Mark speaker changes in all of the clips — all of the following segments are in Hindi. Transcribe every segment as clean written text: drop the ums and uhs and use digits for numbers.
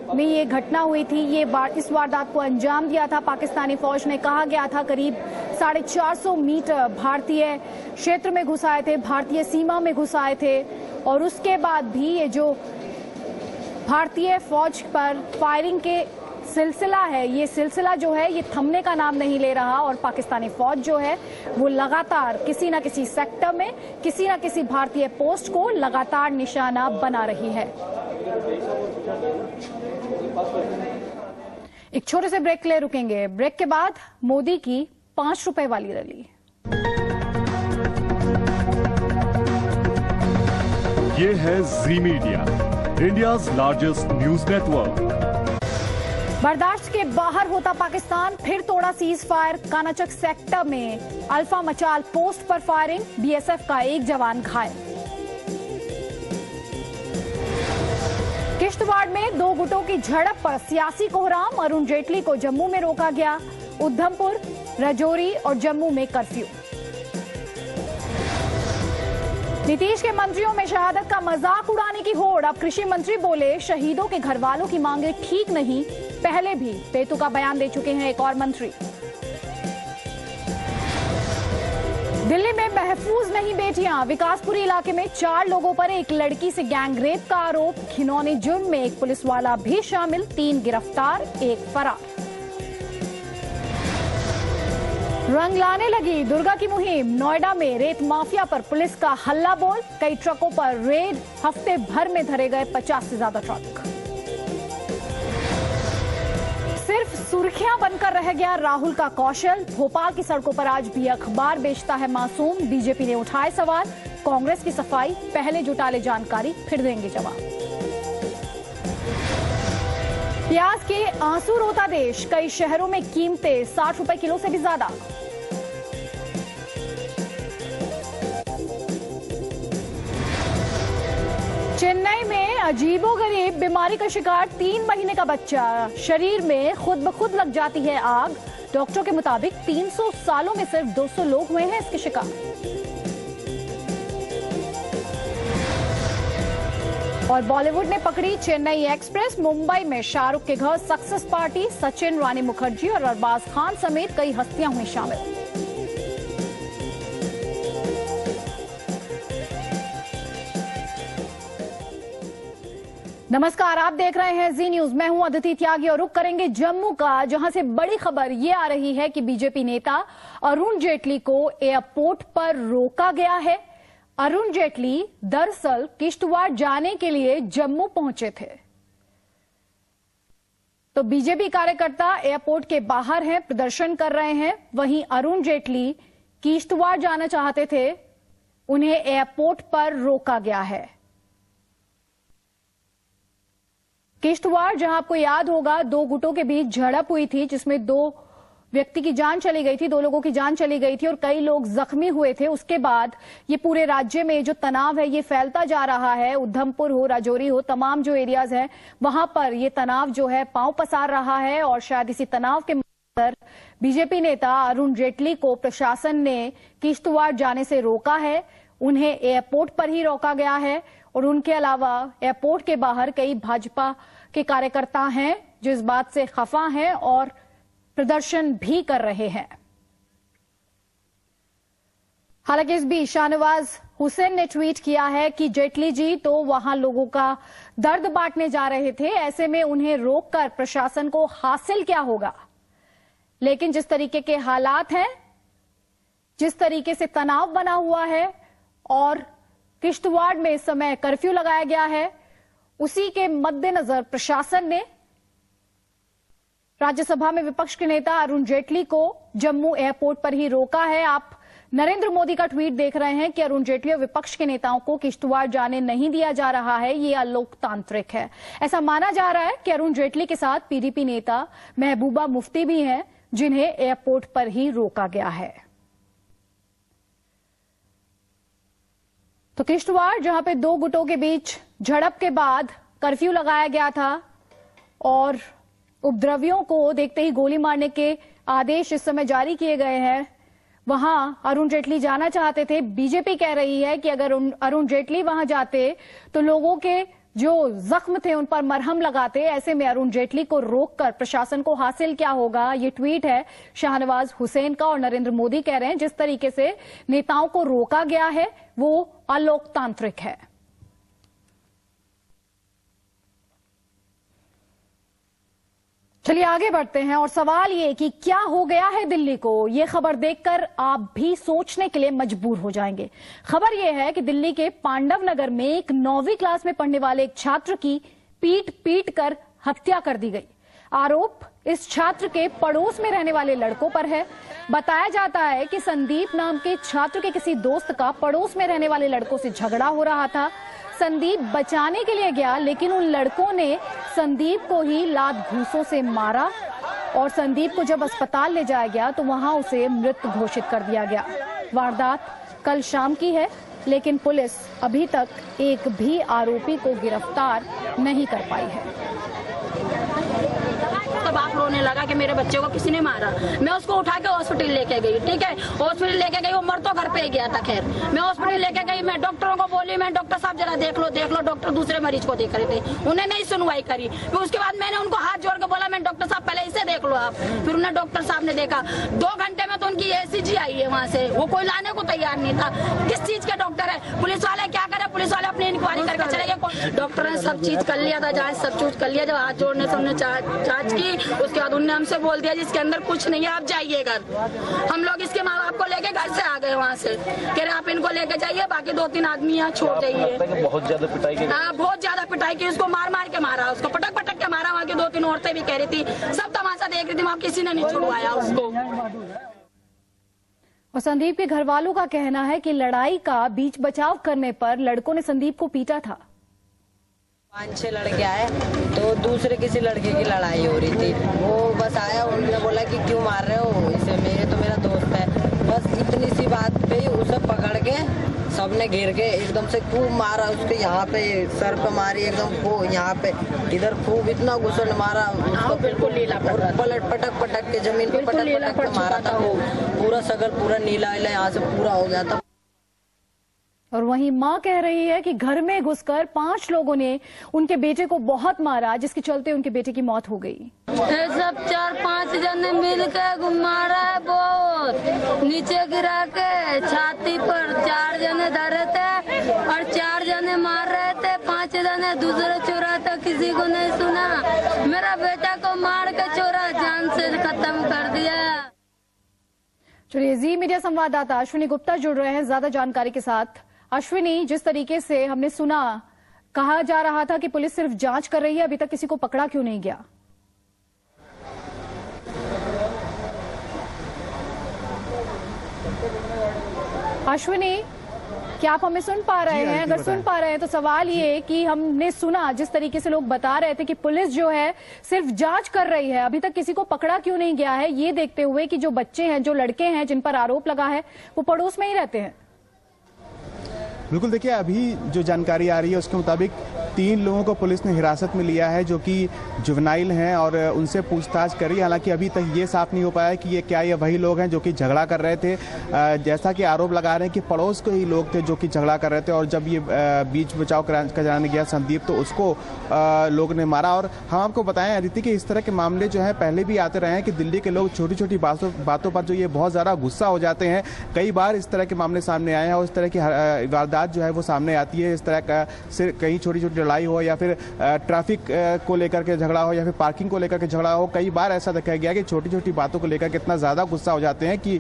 Speaker 1: में ये घटना हुई थी। इस वारदात को अंजाम दिया था पाकिस्तानी फौज ने। कहा गया था करीब 450 मीटर भारतीय क्षेत्र में घुस आए थे, भारतीय सीमा में घुस आए थे, और उसके बाद भी ये जो भारतीय फौज पर फायरिंग के सिलसिला है, ये सिलसिला जो है ये थमने का नाम नहीं ले रहा, और पाकिस्तानी फौज जो है वो लगातार किसी न किसी सेक्टर में किसी न किसी भारतीय पोस्ट को लगातार निशाना बना रही है। एक छोटे से ब्रेक के लिए रुकेंगे। ब्रेक के बाद मोदी की 5 रुपए वाली रैली।
Speaker 2: ये है Zee media, India's largest news network.
Speaker 1: बर्दाश्त के बाहर होता पाकिस्तान, फिर तोड़ा सीज फायर। कानाचक सेक्टर में अल्फा मचाल पोस्ट पर फायरिंग, बीएसएफ का एक जवान घायल। किश्तवाड़ में 2 गुटों की झड़प पर सियासी कोहराम, अरुण जेटली को जम्मू में रोका गया। उधमपुर, राजौरी और जम्मू में कर्फ्यू। नीतीश के मंत्रियों में शहादत का मजाक उड़ाने की होड़। अब कृषि मंत्री बोले शहीदों के घर वालों की मांगे ठीक नहीं, पहले भी बेतुका बयान दे चुके हैं एक और मंत्री। दिल्ली में महफूज नहीं बेटियां। विकासपुरी इलाके में 4 लोगों पर एक लड़की से गैंगरेप का आरोप। घिनौने जुर्म में एक पुलिस वाला भी शामिल, 3 गिरफ्तार, 1 फरार। रंग लाने लगी दुर्गा की मुहिम। नोएडा में रेत माफिया पर पुलिस का हल्ला बोल, कई ट्रकों पर रेड। हफ्ते भर में धरे गए 50 से ज्यादा ट्रक। सिर्फ सुर्खियां बनकर रह गया राहुल का कौशल। भोपाल की सड़कों पर आज भी अखबार बेचता है मासूम। बीजेपी ने उठाए सवाल, कांग्रेस की सफाई, पहले जुटा ले जानकारी फिर देंगे जवाब। प्याज के आंसू रोता देश, कई शहरों में कीमतें 60 रुपए किलो से भी ज्यादा। चेन्नई में अजीबोगरीब बीमारी का शिकार 3 महीने का बच्चा। शरीर में खुद ब खुद लग जाती है आग। डॉक्टरों के मुताबिक 300 सालों में सिर्फ 200 लोग हुए हैं इसके शिकार। और बॉलीवुड ने पकड़ी चेन्नई एक्सप्रेस। मुंबई में शाहरुख के घर सक्सेस पार्टी। सचिन, रानी मुखर्जी और अरबाज खान समेत कई हस्तियां हुई शामिल। नमस्कार, आप देख रहे हैं जी न्यूज। मैं हूं अदिति त्यागी और रुक करेंगे जम्मू का, जहां से बड़ी खबर यह आ रही है कि बीजेपी नेता अरुण जेटली को एयरपोर्ट पर रोका गया है। अरुण जेटली दरअसल किश्तवाड़ जाने के लिए जम्मू पहुंचे थे, तो बीजेपी कार्यकर्ता एयरपोर्ट के बाहर हैं, प्रदर्शन कर रहे हैं। वहीं अरुण जेटली किश्तवाड़ जाना चाहते थे, उन्हें एयरपोर्ट पर रोका गया है। किश्तवाड़, जहां आपको याद होगा 2 गुटों के बीच झड़प हुई थी, जिसमें 2 व्यक्ति की जान चली गई थी, 2 लोगों की जान चली गई थी और कई लोग जख्मी हुए थे। उसके बाद ये पूरे राज्य में जो तनाव है ये फैलता जा रहा है। उधमपुर हो, राजौरी हो, तमाम जो एरियाज हैं वहां पर ये तनाव जो है पांव पसार रहा है। और शायद इसी तनाव के मद्देनजर बीजेपी नेता अरुण जेटली को प्रशासन ने किश्तवाड़ जाने से रोका है। उन्हें एयरपोर्ट पर ही रोका गया है और उनके अलावा एयरपोर्ट के बाहर कई भाजपा के कार्यकर्ता हैं जो इस बात से खफा हैं और प्रदर्शन भी कर रहे हैं। हालांकि इस बीच शाहनवाज हुसैन ने ट्वीट किया है कि जेटली जी तो वहां लोगों का दर्द बांटने जा रहे थे, ऐसे में उन्हें रोककर प्रशासन को हासिल क्या होगा। लेकिन जिस तरीके के हालात हैं, जिस तरीके से तनाव बना हुआ है और किश्तवाड़ में इस समय कर्फ्यू लगाया गया है, उसी के मद्देनजर प्रशासन ने राज्यसभा में विपक्ष के नेता अरुण जेटली को जम्मू एयरपोर्ट पर ही रोका है। आप नरेंद्र मोदी का ट्वीट देख रहे हैं कि अरुण जेटली और विपक्ष के नेताओं को किश्तवाड़ जाने नहीं दिया जा रहा है, ये अलोकतांत्रिक है। ऐसा माना जा रहा है कि अरुण जेटली के साथ पीडीपी नेता महबूबा मुफ्ती भी हैं, जिन्हें एयरपोर्ट पर ही रोका गया है। तो किश्तवाड़, जहां पे 2 गुटों के बीच झड़प के बाद कर्फ्यू लगाया गया था और उपद्रवियों को देखते ही गोली मारने के आदेश इस समय जारी किए गए हैं, वहां अरुण जेटली जाना चाहते थे। बीजेपी कह रही है कि अगर अरुण जेटली वहां जाते तो लोगों के जो जख्म थे उन पर मरहम लगाते। ऐसे में अरुण जेटली को रोककर प्रशासन को हासिल क्या होगा? ये ट्वीट है शाहनवाज हुसैन का और नरेंद्र मोदी कह रहे हैं जिस तरीके से नेताओं को रोका गया है वो अलोकतांत्रिक है। चलिए आगे बढ़ते हैं और सवाल ये कि क्या हो गया है दिल्ली को? ये खबर देखकर आप भी सोचने के लिए मजबूर हो जाएंगे। खबर ये है कि दिल्ली के पांडव नगर में एक 9वीं क्लास में पढ़ने वाले एक छात्र की पीट कर हत्या कर दी गई। आरोप इस छात्र के पड़ोस में रहने वाले लड़कों पर है। बताया जाता है कि संदीप नाम के छात्र के किसी दोस्त का पड़ोस में रहने वाले लड़कों से झगड़ा हो रहा था। संदीप बचाने के लिए गया लेकिन उन लड़कों ने संदीप को ही लात घूंसों से मारा और संदीप को जब अस्पताल ले जाया गया तो वहां उसे मृत घोषित कर दिया गया। वारदात कल शाम की है लेकिन पुलिस अभी तक एक भी आरोपी को गिरफ्तार नहीं कर पाई है।
Speaker 3: तो बाप रोने लगा कि मेरे बच्चे को किसी ने मारा। मैं उसको उठा के हॉस्पिटल लेके गई, ठीक है, हॉस्पिटल लेके गई, वो मर तो घर पे ही गया था। खैर मैं हॉस्पिटल लेके गई, मैं डॉक्टरों को बोली, मैं डॉक्टर साहब जरा देख लो। डॉक्टर दूसरे मरीज को देख रहे थे, उन्हें नहीं सुनवाई करी। फिर उसके बाद मैंने उनको हाथ जोड़ के बोला, मैं डॉक्टर साहब पहले इसे देख लो आप। फिर उन्हें डॉक्टर साहब ने देखा। 2 घंटे में तो उनकी ACG आई है वहाँ से, वो कोई लाने को तैयार नहीं था। किस चीज के डॉक्टर है? पुलिस वाले क्या करे? पुलिस वाले अपनी इंक्वायरी करके चले गए। डॉक्टर ने सब चीज कर लिया था, जांच सब चीज कर लिया। जब हाथ जोड़ने से उन्होंने जांच की, उसके बाद उन्होंने हमसे बोल दिया जिसके अंदर कुछ नहीं है, आप जाइए घर। हम लोग इसके माँ बाप को लेके घर से आ गए वहाँ से, कह रहे आप इनको लेके जाइए, बाकी 2-3 आदमी यहाँ छोड़ जाइए।
Speaker 4: बहुत ज्यादा पिटाई की।
Speaker 3: हाँ, बहुत ज्यादा पिटाई की। उसको मार के मारा, उसको पटक के मारा। वहाँ की 2-3 औरतें भी कह रही थी, सब तमाशा देख रही थी, वहाँ किसी ने नहीं छुड़वाया उसको।
Speaker 1: और संदीप के घर वालों का कहना है कि लड़ाई का बीच बचाव करने पर लड़कों ने संदीप को पीटा था।
Speaker 5: 5-6 लड़के आए तो दूसरे किसी लड़के की लड़ाई हो रही थी। वो बस आया, उन्होंने बोला कि क्यों मार रहे हो इसे, तो मेरा दोस्त है। बस इतनी सी बात पे उसे पकड़ के सबने घेर के एकदम से खूब मारा। उसके यहाँ पे सर पे मारी, एकदम खूब यहाँ पे इधर खूब इतना घुसन मारा उसको,
Speaker 3: बिल्कुल नीला
Speaker 5: पटक के जमीन पे पटक के मारा था। वो पूरा सगल पूरा नीला यहाँ से पूरा हो गया था।
Speaker 1: और वहीं मां कह रही है कि घर में घुसकर 5 लोगों ने उनके बेटे को बहुत मारा जिसके चलते उनके बेटे की मौत हो गई।
Speaker 6: सब 4-5 जने मिलकर मारा है, बहुत नीचे गिरा के छाती पर 4 जने धरे थे और 4 जने मार रहे थे। 5 जने दूसरे चोरा था, किसी को नहीं सुना। मेरा बेटा को मार के चोरा जान से खत्म कर दिया।
Speaker 1: चलिए जी मीडिया संवाददाता अश्विनी गुप्ता जुड़ रहे हैं ज्यादा जानकारी के साथ। अश्विनी, जिस तरीके से हमने सुना, कहा जा रहा था कि पुलिस सिर्फ जांच कर रही है, अभी तक किसी को पकड़ा क्यों नहीं गया? अश्विनी, क्या आप हमें सुन पा रहे हैं? अगर सुन पा रहे हैं तो सवाल ये कि हमने सुना जिस तरीके से लोग बता रहे थे कि पुलिस जो है सिर्फ जांच कर रही है, अभी तक किसी को पकड़ा क्यों नहीं गया है, ये देखते हुए कि जो बच्चे हैं, जो लड़के हैं जिन पर आरोप लगा है वो पड़ोस में ही रहते हैं।
Speaker 7: बिल्कुल, देखिए अभी जो जानकारी आ रही है उसके मुताबिक 3 लोगों को पुलिस ने हिरासत में लिया है जो कि जुवेनाइल हैं और उनसे पूछताछ करी। हालांकि अभी तक ये साफ नहीं हो पाया कि ये वही लोग हैं जो कि झगड़ा कर रहे थे। जैसा कि आरोप लगा रहे हैं कि पड़ोस के ही लोग थे जो कि झगड़ा कर रहे थे और जब ये बीच बचाव कराने गया संदीप तो उसको लोग ने मारा। और हम आपको बताएं अदिति कि इस तरह के मामले जो है पहले भी आते रहे हैं कि दिल्ली के लोग छोटी छोटी बातों पर जो ये बहुत ज़्यादा गुस्सा हो जाते हैं। कई बार इस तरह के मामले सामने आए हैं और इस तरह की वारदात जो है वो सामने आती है। इस तरह का सिर्फ कहीं छोटी छोटी लड़ाई हो या फिर ट्रैफिक को लेकर के झगड़ा हो या फिर पार्किंग को लेकर के झगड़ा हो, कई बार ऐसा देखा गया कि छोटी छोटी बातों को लेकर कितना ज़्यादा गुस्सा हो जाते हैं कि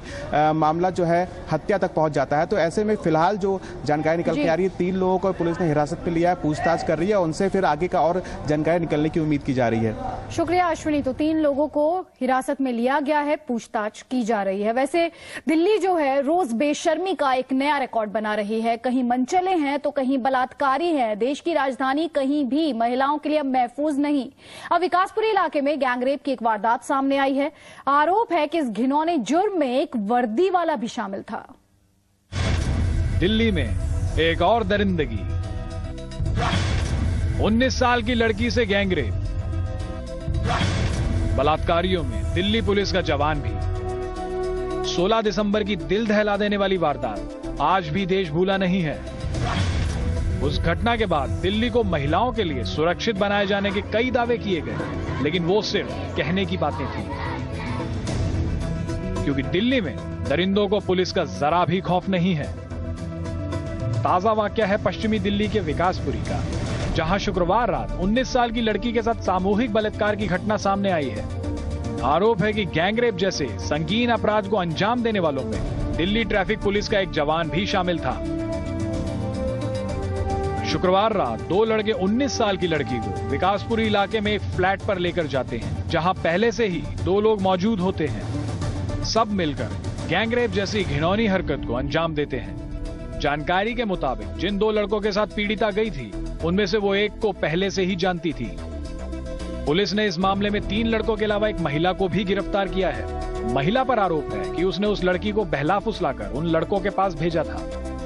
Speaker 7: मामला जो है हत्या तक पहुंच जाता है। तो ऐसे में फिलहाल जो जानकारी निकल के आ रही है 3 लोगों को पुलिस ने हिरासत में लिया है, पूछताछ कर रही है, उनसे फिर आगे का और जानकारी निकलने की उम्मीद की जा रही है।
Speaker 1: शुक्रिया अश्विनी। तो 3 लोगों को हिरासत में लिया गया है, पूछताछ की जा रही है। वैसे दिल्ली जो है रोज बेशर्मी का एक नया रिकॉर्ड बना रही है। कहीं मनचले हैं तो कहीं बलात्कारी हैं। देश की राजधानी कहीं भी महिलाओं के लिए अब महफूज नहीं। अब विकासपुरी इलाके में गैंगरेप की एक वारदात सामने आई है। आरोप है कि इस घिनौने जुर्म में एक वर्दी वाला भी शामिल था।
Speaker 8: दिल्ली में एक और दरिंदगी, 19 साल की लड़की से गैंगरेप, बलात्कारियों में दिल्ली पुलिस का जवान भी। 16 दिसंबर की दिल दहला देने वाली वारदात आज भी देश भूला नहीं है। उस घटना के बाद दिल्ली को महिलाओं के लिए सुरक्षित बनाए जाने के कई दावे किए गए, लेकिन वो सिर्फ कहने की बातें थी, क्योंकि दिल्ली में दरिंदों को पुलिस का जरा भी खौफ नहीं है। ताजा वाकया है पश्चिमी दिल्ली के विकासपुरी का, जहां शुक्रवार रात 19 साल की लड़की के साथ सामूहिक बलात्कार की घटना सामने आई है। आरोप है कि गैंगरेप जैसे संगीन अपराध को अंजाम देने वालों में दिल्ली ट्रैफिक पुलिस का एक जवान भी शामिल था। शुक्रवार रात दो लड़के 19 साल की लड़की को विकासपुरी इलाके में एक फ्लैट पर लेकर जाते हैं, जहां पहले से ही दो लोग मौजूद होते हैं। सब मिलकर गैंगरेप जैसी घिनौनी हरकत को अंजाम देते हैं। जानकारी के मुताबिक जिन दो लड़कों के साथ पीड़िता गई थी, उनमें से वो एक को पहले से ही जानती थी। पुलिस ने इस मामले में 3 लड़कों के अलावा एक महिला को भी गिरफ्तार किया है। महिला पर आरोप है कि उसने उस लड़की को बहला फुसलाकर उन लड़कों के पास भेजा था।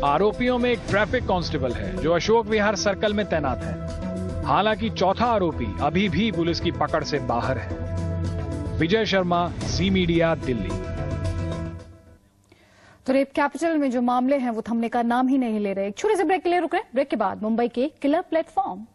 Speaker 8: आरोपियों में एक ट्रैफिक कांस्टेबल है जो अशोक विहार सर्कल में तैनात है। हालांकि चौथा आरोपी अभी भी पुलिस की पकड़ से बाहर है। विजय शर्मा, जी मीडिया, दिल्ली।
Speaker 1: तो रेप कैपिटल में जो मामले हैं वो थमने का नाम ही नहीं ले रहे। एक छोटे से ब्रेक के लिए रुक रहे हैं। ब्रेक के बाद मुंबई के किलर प्लेटफॉर्म।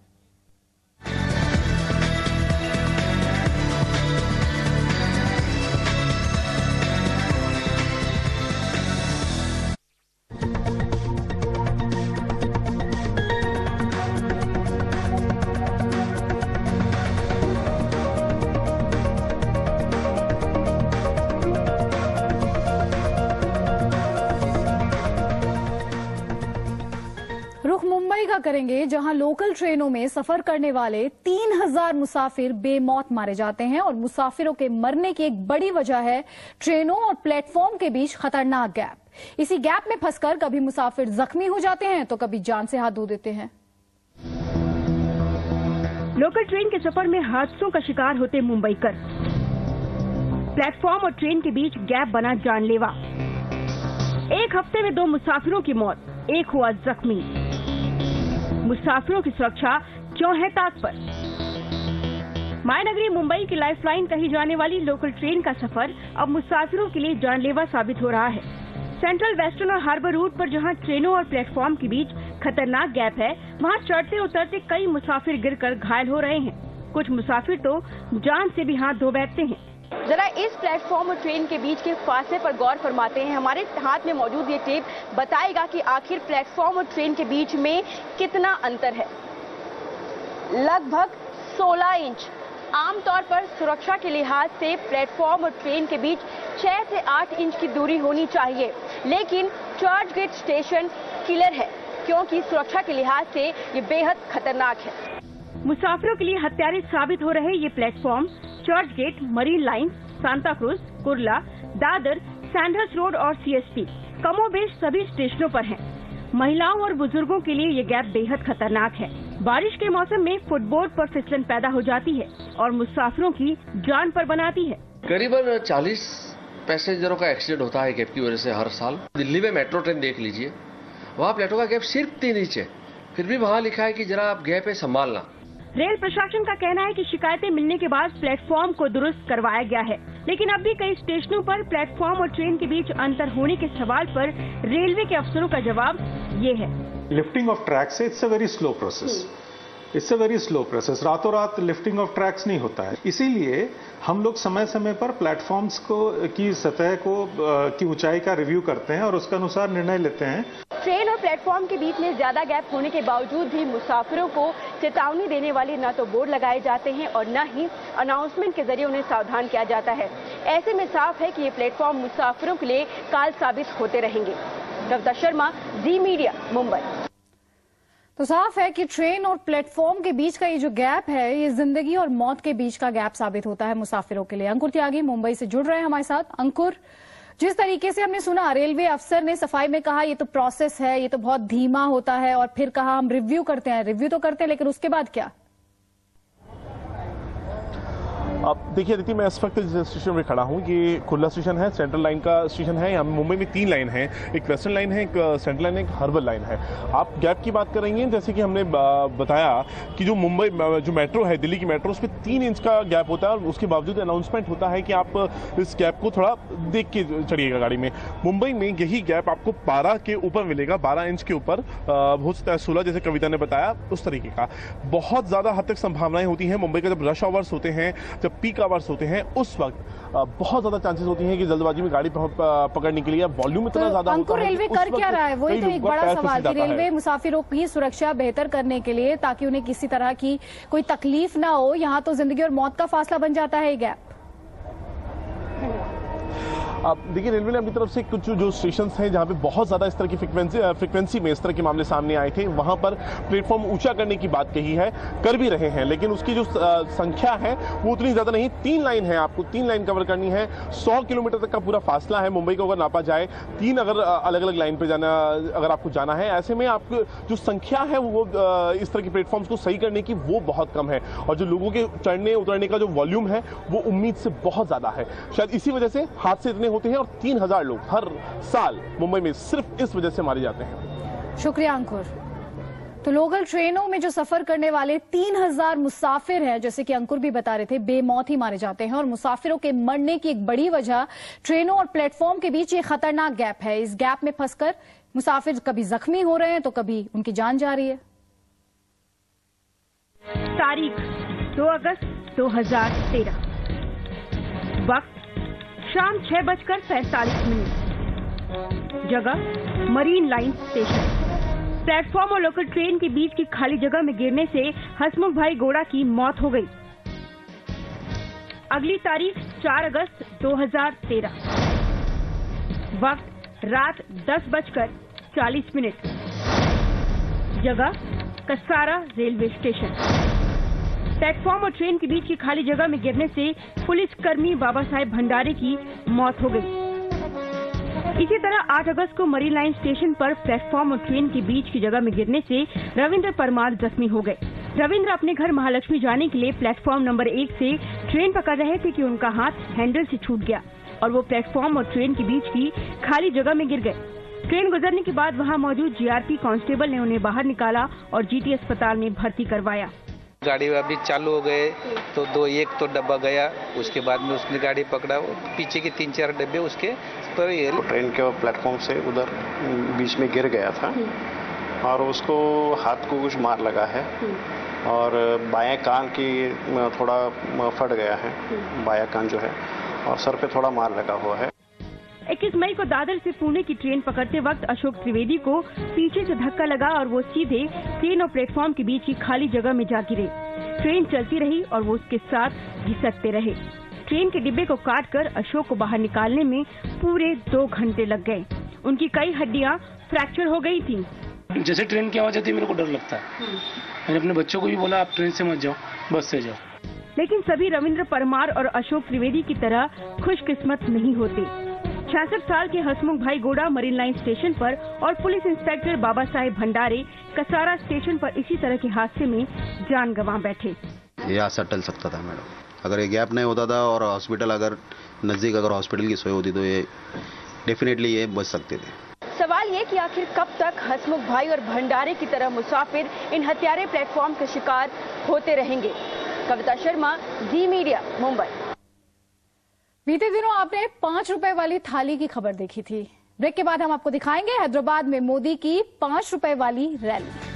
Speaker 1: रुख मुंबई का करेंगे, जहां लोकल ट्रेनों में सफर करने वाले 3000 मुसाफिर बेमौत मारे जाते हैं और मुसाफिरों के मरने की एक बड़ी वजह है ट्रेनों और प्लेटफॉर्म के बीच खतरनाक गैप। इसी गैप में फंसकर कभी मुसाफिर जख्मी हो जाते हैं तो कभी जान से हाथ धो देते हैं।
Speaker 4: लोकल ट्रेन के सफर में हादसों का शिकार होते मुंबईकर। प्लेटफॉर्म और ट्रेन के बीच गैप बना जानलेवा। एक हफ्ते में 2 मुसाफिरों की मौत, एक हुआ जख्मी। मुसाफिरों की सुरक्षा क्यों है ताक पर? मायानगरी मुंबई की लाइफलाइन कही जाने वाली लोकल ट्रेन का सफर अब मुसाफिरों के लिए जानलेवा साबित हो रहा है। सेंट्रल, वेस्टर्न और हार्बर रूट पर जहां ट्रेनों और प्लेटफॉर्म के बीच खतरनाक गैप है, वहां चढ़ते उतरते कई मुसाफिर गिरकर घायल हो रहे हैं। कुछ मुसाफिर तो जान से भी हाथ धो बैठते हैं।
Speaker 9: जरा इस प्लेटफॉर्म और ट्रेन के बीच के फासले पर गौर फरमाते हैं। हमारे हाथ में मौजूद ये टेप बताएगा कि आखिर प्लेटफॉर्म और ट्रेन के बीच में कितना अंतर है। लगभग 16 इंच। आमतौर पर सुरक्षा के लिहाज से प्लेटफॉर्म और ट्रेन के बीच 6 से 8 इंच की दूरी होनी चाहिए, लेकिन चर्च गेट स्टेशन किलर है क्योंकि सुरक्षा के लिहाज से ये बेहद खतरनाक है।
Speaker 4: मुसाफिरों के लिए हत्यारे साबित हो रहे ये platform Church Gate, Marine Line, Santa Cruz, Kurla, Dadar, Sandhurst Road और सीएसटी कमोबेश सभी स्टेशनों पर हैं। महिलाओं और बुजुर्गों के लिए ये गैप बेहद खतरनाक है। बारिश के मौसम में फुटबोर्ड पर फिसलन पैदा हो जाती है और मुसाफिरों की जान पर बनाती है।
Speaker 10: करीबन 40 पैसेंजरों का एक्सीडेंट होता है गैप की वजह से हर साल। दिल्ली में मेट्रो ट्रेन देख लीजिए, वहाँ प्लेटफॉर्म का गैप सिर्फ 3 इंच है, फिर भी वहाँ लिखा है कि जरा आप गैप है संभालना।
Speaker 4: रेल प्रशासन का कहना है कि शिकायतें मिलने के बाद प्लेटफॉर्म को दुरुस्त करवाया गया है, लेकिन अब भी कई स्टेशनों पर प्लेटफॉर्म और ट्रेन के बीच अंतर होने के सवाल पर रेलवे के अफसरों का जवाब ये है।
Speaker 11: Lifting of tracks it's a very slow process. It's a very slow process. रातों रात लिफ्टिंग ऑफ ट्रैक्स नहीं होता है। इसीलिए हम लोग समय समय पर प्लेटफॉर्म्स को की सतह को की ऊंचाई का रिव्यू करते हैं और उसके अनुसार निर्णय लेते हैं।
Speaker 9: ट्रेन और प्लेटफॉर्म के बीच में ज्यादा गैप होने के बावजूद भी मुसाफिरों को चेतावनी देने वाले न तो बोर्ड लगाए जाते हैं और न ही अनाउंसमेंट के जरिए उन्हें सावधान किया जाता है। ऐसे में साफ है कि ये प्लेटफॉर्म मुसाफिरों के लिए काल साबित होते रहेंगे। कविता शर्मा, जी मीडिया, मुंबई।
Speaker 1: तो साफ है कि ट्रेन और प्लेटफॉर्म के बीच का ये जो गैप है, ये जिंदगी और मौत के बीच का गैप साबित होता है मुसाफिरों के लिए। अंकुर त्यागी मुंबई से जुड़ रहे हैं हमारे साथ। अंकुर, जिस तरीके से हमने सुना रेलवे अफसर ने सफाई में कहा ये तो प्रोसेस है, ये तो बहुत धीमा होता है, और फिर कहा हम रिव्यू करते हैं। रिव्यू तो करते हैं, लेकिन उसके बाद क्या?
Speaker 12: अब देखिए अदिति, मैं इस वक्त जिस स्टेशन पे खड़ा हूँ ये कुर्ला स्टेशन है, सेंट्रल लाइन का स्टेशन है। यहाँ मुंबई में 3 लाइन है, एक वेस्टर्न लाइन है, एक सेंट्रल लाइन है, एक हर्बल लाइन है। आप गैप की बात कर रही हैं, जैसे कि हमने बताया कि जो मुंबई जो मेट्रो है, दिल्ली की मेट्रो, उस पर 3 इंच का गैप होता है और उसके बावजूद अनाउंसमेंट होता है कि आप इस गैप को थोड़ा देख के चढ़िएगा गाड़ी में। मुंबई में यही गैप आपको 12 के ऊपर मिलेगा, 12 इंच के ऊपर हो सकता है 16, जैसे कविता ने बताया उस तरीके का। बहुत ज्यादा हद तक संभावनाएं होती हैं मुंबई का, जब रश आवर्स होते हैं, जब पीक आवर्स होते हैं, उस वक्त बहुत ज्यादा चांसेस होती हैं कि जल्दबाजी में गाड़ी पकड़ने के लिए वॉल्यूम इतना ज्यादा
Speaker 1: अंकुर, रेलवे कर क्या रहा है, वही तो एक बड़ा सवाल कि रेलवे मुसाफिरों की सुरक्षा बेहतर करने के लिए, ताकि उन्हें किसी तरह की कोई तकलीफ ना हो, यहाँ तो जिंदगी और मौत का फासला बन जाता है ये गैप।
Speaker 12: अब देखिए, रेलवे ने अपनी तरफ से कुछ जो स्टेशन हैं जहां पे बहुत ज्यादा इस तरह की फ्रिक्वेंसी में इस तरह के मामले सामने आए थे, वहां पर प्लेटफॉर्म ऊंचा करने की बात कही है, कर भी रहे हैं, लेकिन उसकी जो संख्या है वो उतनी ज्यादा नहीं। 3 लाइन है, आपको 3 लाइन कवर करनी है, 100 किलोमीटर तक का पूरा फासला है मुंबई को अगर नापा जाए। 3 अगर अलग अलग लाइन पे जाना, अगर आपको जाना है, ऐसे में आपको जो संख्या है वो इस तरह की प्लेटफॉर्म्स को सही करने की वो बहुत कम है, और जो लोगों के चढ़ने उतरने का जो वॉल्यूम है वो उम्मीद से बहुत ज्यादा है। शायद इसी वजह से हादसे इतने होते हैं और 3000 लोग हर साल मुंबई में सिर्फ इस वजह से मारे जाते हैं।
Speaker 1: शुक्रिया अंकुर। तो लोकल ट्रेनों में जो सफर करने वाले 3000 मुसाफिर हैं, जैसे कि अंकुर भी बता रहे थे, बेमौत ही मारे जाते हैं, और मुसाफिरों के मरने की एक बड़ी वजह ट्रेनों और प्लेटफॉर्म के बीच ये खतरनाक गैप है। इस गैप में फंसकर मुसाफिर कभी जख्मी हो रहे हैं तो कभी उनकी जान जा रही है।
Speaker 4: तारीख 2 अगस्त 2013, वक्त शाम 6:45, जगह मरीन लाइन स्टेशन। प्लेटफॉर्म और लोकल ट्रेन के बीच की खाली जगह में गिरने से हसमुख भाई गोड़ा की मौत हो गई। अगली तारीख 4 अगस्त 2013, वक्त रात 10:40, जगह कसारा रेलवे स्टेशन। प्लेटफॉर्म और ट्रेन के बीच की खाली जगह में गिरने से पुलिसकर्मी बाबा साहेब भंडारे की मौत हो गई। इसी तरह 8 अगस्त को मरीन लाइन स्टेशन पर प्लेटफॉर्म और ट्रेन के बीच की जगह में गिरने से रविंद्र परमार जख्मी हो गए। रविंद्र अपने घर महालक्ष्मी जाने के लिए प्लेटफॉर्म नंबर 1 से ट्रेन पकड़ रहे थे कि उनका हाथ हैंडल से छूट गया और वो प्लेटफॉर्म और ट्रेन के बीच की खाली जगह में गिर गए। ट्रेन गुजरने के बाद वहाँ मौजूद जीआरपी कांस्टेबल ने उन्हें बाहर निकाला और जीटी अस्पताल में भर्ती करवाया।
Speaker 13: गाड़ी अभी चालू हो गए तो एक डब्बा गया, उसके बाद में उसने गाड़ी पकड़ा, पीछे के 3-4 डब्बे उसके पर
Speaker 14: ट्रेन के प्लेटफॉर्म से उधर बीच में गिर गया था और उसको हाथ को कुछ मार लगा है और बाएं कान की थोड़ा फट गया है, बायां कान जो है, और सर पे थोड़ा मार लगा हुआ है।
Speaker 4: 21 मई को दादर से पुणे की ट्रेन पकड़ते वक्त अशोक त्रिवेदी को पीछे से धक्का लगा और वो सीधे ट्रेन और प्लेटफॉर्म के बीच की खाली जगह में जा गिरे। ट्रेन चलती रही और वो उसके साथ घिसकते रहे। ट्रेन के डिब्बे को काटकर अशोक को बाहर निकालने में पूरे 2 घंटे लग गए। उनकी कई हड्डियां फ्रैक्चर हो गई थी।
Speaker 15: जैसे ट्रेन की आवाज आती है मेरे को डर लगता है। मैंने अपने बच्चों को भी बोला आप ट्रेन से मत जाओ, बस से जाओ।
Speaker 4: लेकिन सभी रविंद्र परमार और अशोक त्रिवेदी की तरह खुशकिस्मत नहीं होते। 66 साल के हसमुख भाई गोड़ा मरीन लाइन स्टेशन पर और पुलिस इंस्पेक्टर बाबा साहेब भंडारे कसारा स्टेशन पर इसी तरह के हादसे में जान गंवा बैठे।
Speaker 16: ये हादसा टल सकता था मैडम, अगर ये गैप नहीं होता था और हॉस्पिटल अगर नजदीक अगर हॉस्पिटल की सोई होती तो ये डेफिनेटली ये बच सकते थे।
Speaker 9: सवाल ये कि आखिर कब तक हसमुख भाई और भंडारे की तरह मुसाफिर इन हत्यारे प्लेटफॉर्म के शिकार होते रहेंगे। कविता शर्मा, जी मीडिया, मुंबई।
Speaker 1: बीते दिनों आपने 5 रुपए वाली थाली की खबर देखी थी। ब्रेक के बाद हम आपको दिखाएंगे हैदराबाद में मोदी की 5 रुपए वाली रैली।